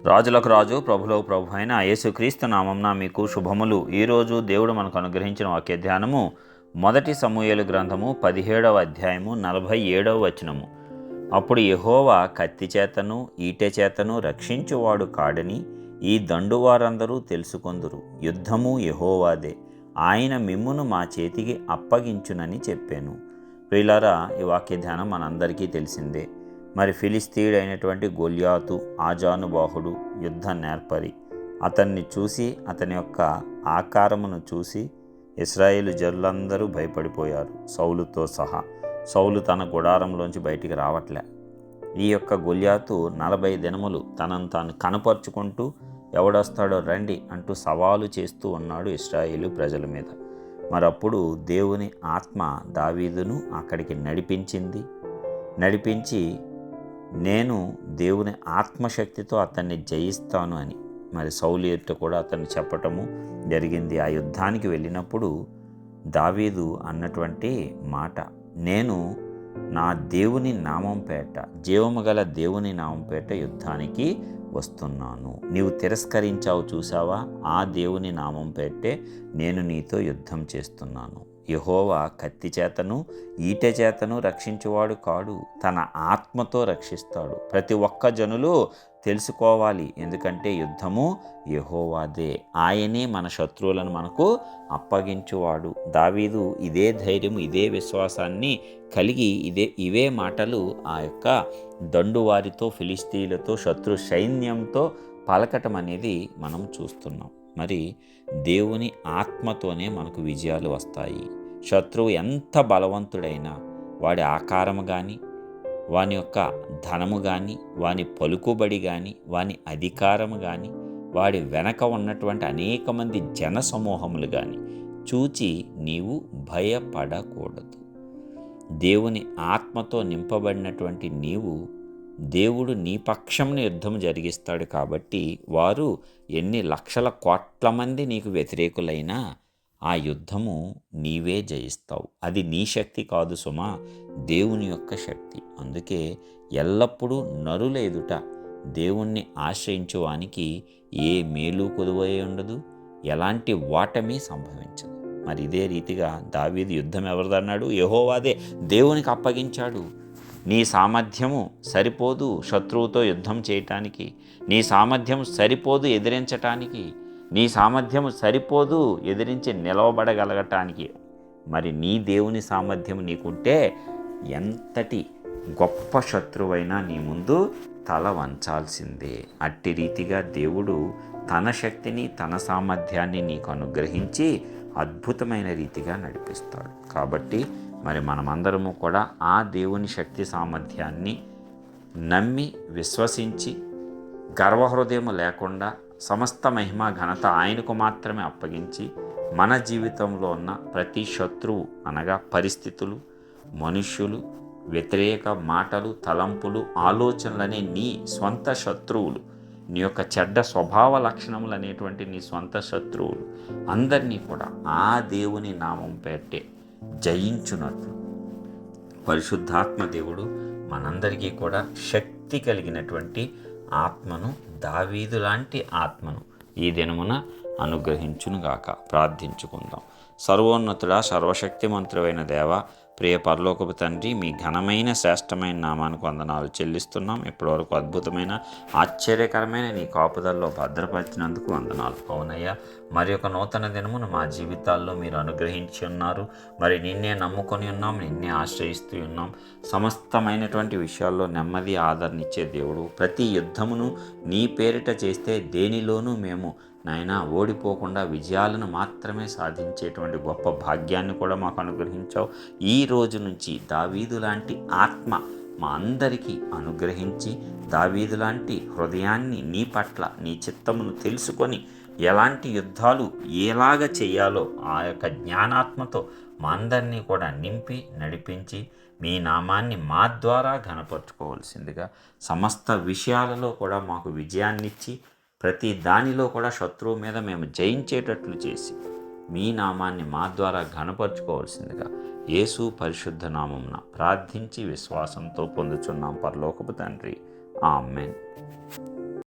రాజులకు రాజు ప్రభులకు ప్రభు అయిన యేసుక్రీస్తు నామంన మీకు శుభములు. ఈరోజు దేవుడు మనకు అనుగ్రహించిన వాక్య ధ్యానము 1 సమూయేలు గ్రంథము 17వ అధ్యాయము 47వ వచనము. అప్పుడు యెహోవా కత్తి చేతను ఈటె చేతను రక్షించువాడు కాడని ఈ దండువారందరూ తెలుసుకొందురు. యుద్ధము యెహోవాదే, ఆయన మిమ్మును మా చేతికి అప్పగించునని చెప్పాను. ప్రియులారా, ఈ వాక్య ధ్యానం మనందరికీ తెలిసిందే. మరి ఫిలిస్తీయుడైనటువంటి గొల్యాతు ఆజానుబాహుడు, యుద్ధ నేర్పరి. అతన్ని చూసి, అతని యొక్క ఆకారమును చూసి ఇశ్రాయేలు జనులందరూ భయపడిపోయారు, సౌలుతో సహా. సౌలు తన గుడారంలోంచి బయటికి రావట్లే. ఈ యొక్క గొల్యాతు 40 దినములు తనను తాను కనపరుచుకుంటూ ఎవడొస్తాడో రండి అంటూ సవాలు చేస్తూ ఉన్నాడు ఇశ్రాయేలు ప్రజల మీద. మరప్పుడు దేవుని ఆత్మ దావీదును అక్కడికి నడిపించి నేను దేవుని ఆత్మశక్తితో అతన్ని జయిస్తాను అని మరి సౌలు ఎదుట కూడా అతన్ని చెప్పటము జరిగింది. ఆ యుద్ధానికి వెళ్ళినప్పుడు దావీదు అన్నటువంటి మాట, నేను నా దేవుని నామం పేట, జీవము గల దేవుని నామం పేట యుద్ధానికి వస్తున్నాను. నీవు తిరస్కరించావు చూసావా, ఆ దేవుని నామం పెట్టే నేను నీతో యుద్ధం చేస్తున్నాను. యెహోవా కత్తి చేతను ఈటె చేతను రక్షించువాడు కాడు, తన ఆత్మతో రక్షిస్తాడు. ప్రతి ఒక్క జనులు తెలుసుకోవాలి, ఎందుకంటే యుద్ధము యెహోవాదే, ఆయనే మన శత్రువులను మనకు అప్పగించువాడు. దావీదు ఇదే ధైర్యం, ఇదే విశ్వాసాన్ని కలిగి ఇవే మాటలు ఆ యొక్క దండువారితో, ఫిలిస్తీయులతో, శత్రు సైన్యంతో పలకటం అనేది మనం చూస్తున్నాం. మరి దేవుని ఆత్మతోనే మనకు విజయాలు వస్తాయి. శత్రువు ఎంత బలవంతుడైనా వాడి ఆకారము కానీ, వాని యొక్క ధనము కానీ, వాని పలుకుబడి కానీ, వాని అధికారము కానీ, వాడి వెనక ఉన్నటువంటి అనేక మంది జన సమూహములు కానీ చూచి నీవు భయపడకూడదు. దేవుని ఆత్మతో నింపబడినటువంటి నీవు, దేవుడు నీ పక్షంను యుద్ధం జరిగిస్తాడు. కాబట్టి వారు ఎన్ని లక్షల కోట్ల మంది నీకు వ్యతిరేకులైనా ఆ యుద్ధము నీవే జయిస్తావు. అది నీ శక్తి కాదు సుమా, దేవుని యొక్క శక్తి. అందుకే ఎల్లప్పుడూ నరుల ఎదుట దేవుణ్ణి ఆశ్రయించువానికి ఏ మేలు కొదువై ఉండదు, ఎలాంటి ఓటమి సంభవించదు. మరి ఇదే రీతిగా దావీదు యుద్ధం ఎవరిదన్నాడు? యెహోవాదే, దేవునికి అప్పగించాడు. నీ సామర్థ్యము సరిపోదు శత్రువుతో యుద్ధం చేయటానికి, నీ సామర్థ్యం సరిపోదు ఎదిరించటానికి, నీ సామర్థ్యము సరిపోదు ఎదిరించి నిలవబడగలగటానికి. మరి నీ దేవుని సామర్థ్యం నీకుంటే ఎంతటి గొప్ప శత్రువైనా నీ ముందు తల వంచాల్సిందే. అట్టి రీతిగా దేవుడు తన శక్తిని, తన సామర్థ్యాన్ని నీకు అనుగ్రహించి అద్భుతమైన రీతిగా నడిపిస్తాడు. కాబట్టి మరి మనమందరము కూడా ఆ దేవుని శక్తి సామర్థ్యాన్ని నమ్మి, విశ్వసించి, గర్వహృదయం లేకుండా సమస్త మహిమ ఘనత ఆయనకు మాత్రమే అప్పగించి, మన జీవితంలో ఉన్న ప్రతి శత్రువు అనగా పరిస్థితులు, మనుష్యులు, వ్యతిరేక మాటలు, తలంపులు, ఆలోచనలనే నీ స్వంత శత్రువులు, నీ యొక్క చెడ్డ స్వభావ లక్షణములు అనేటువంటి నీ స్వంత శత్రువులు అందరినీ కూడా ఆ దేవుని నామం పెట్టే జయించునట్లు పరిశుద్ధాత్మ దేవుడు మనందరికీ కూడా శక్తి కలిగినటువంటి ఆత్మను, దావీదు లాంటి ఆత్మను ఈ దినమున అనుగ్రహించునుగాక. ప్రార్థించుకుందాం. సర్వోన్నతుడా, సర్వశక్తిమంతుడైన దేవ, ప్రియ పరలోకపు తండ్రి, మీ ఘనమైన శ్రేష్టమైన నామానికి వందనాలు చెల్లిస్తున్నాం. ఇప్పటివరకు అద్భుతమైన, ఆశ్చర్యకరమైన నీ కాపుదల్లో భద్రపరిచినందుకు వందనాలు. అవునయ్యా, మరి ఒక నూతన దినమును మా జీవితాల్లో మీరు అనుగ్రహించి ఉన్నారు. మరి నిన్నే నమ్ముకొని ఉన్నాం, నిన్నే ఆశ్రయిస్తూ ఉన్నాం. సమస్తమైనటువంటి విషయాల్లో నెమ్మది, ఆదరణిచ్చే దేవుడు. ప్రతి యుద్ధమును నీ పేరిట చేస్తే దేనిలోనూ మేము నాయనా ఓడిపోకుండా విజయాలను మాత్రమే సాధించేటువంటి గొప్ప భాగ్యాన్ని కూడా మాకు అనుగ్రహించావు. ఈ రోజు నుంచి దావీదు లాంటి ఆత్మ మా అందరికీ అనుగ్రహించి, దావీదు లాంటి హృదయాన్ని నీ పట్ల, నీ చిత్తమును తెలుసుకొని ఎలాంటి యుద్ధాలు ఎలాగ చేయాలో ఆ యొక్క జ్ఞానాత్మతో మా అందరినీ కూడా నింపి నడిపించి, మీ నామాన్ని మా ద్వారా ఘనపరచుకోవాల్సిందిగా, సమస్త విషయాలలో కూడా మాకు విజయాన్నిచ్చి, ప్రతి దానిలో కూడా శత్రువు మీద మేము జయించేటట్లు చేసి, మీ నామాన్ని మా ద్వారా ఘనపరచుకోవాల్సిందిగా యేసు పరిశుద్ధ నామమున ప్రార్థించి విశ్వాసంతో పొందుచున్నాం పరలోకపు తండ్రి. ఆమేన్.